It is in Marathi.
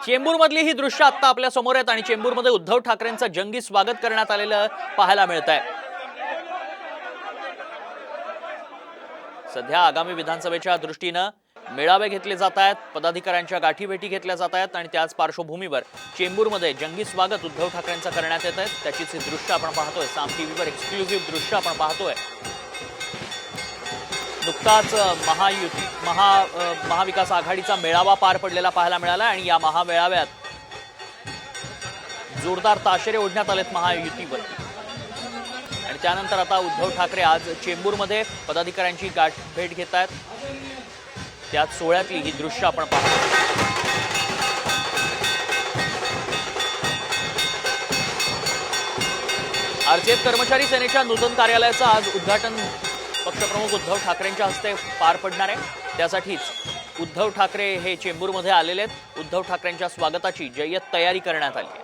चेंबूरमधली ही दृश्य आता आपल्या समोर आहेत आणि चेंबूरमध्ये उद्धव ठाकरेंचं जंगी स्वागत करण्यात आलेलं पाहायला मिळतंय। सध्या आगामी विधानसभेच्या दृष्टीने मेळावे घेतले जात आहेत, पदाधिकाऱ्यांच्या गाठीभेटी घेतल्या जात आहेत आणि त्याच पार्श्वभूमीवर चेंबूरमध्ये जंगी स्वागत उद्धव ठाकरेंचं करण्यात येत आहे। त्याचीच ही दृश्य आपण पाहतोय, साम टीव्हीवर एक्सक्लुझिव्ह दृश्य आपण पाहतोय। नुकताच महाविकास आघाडीचा मेळावा पार पडलेला पाहायला मिळाला आणि या महामेळाव्यात जोरदार ताशेरे ओढण्यात आलेत महायुतीवर। आणि त्यानंतर आता उद्धव ठाकरे आज चेंबूरमध्ये पदाधिकाऱ्यांची गाठभेट घेत आहेत, त्यात सोहळ्यातली ही दृश्य आपण पाहतो। आरसीएफ कर्मचारी सेनेच्या नूतन कार्यालयाचं आज उद्घाटन पक्षप्रमुख उद्धव ठाकरेंच्या हस्ते पार पडणार आहे। त्यासाठीच उद्धव ठाकरे हे चेंबूरमध्ये आलेले आहेत। उद्धव ठाकरेंच्या स्वागताची जय्यत तयारी करण्यात आली आहे।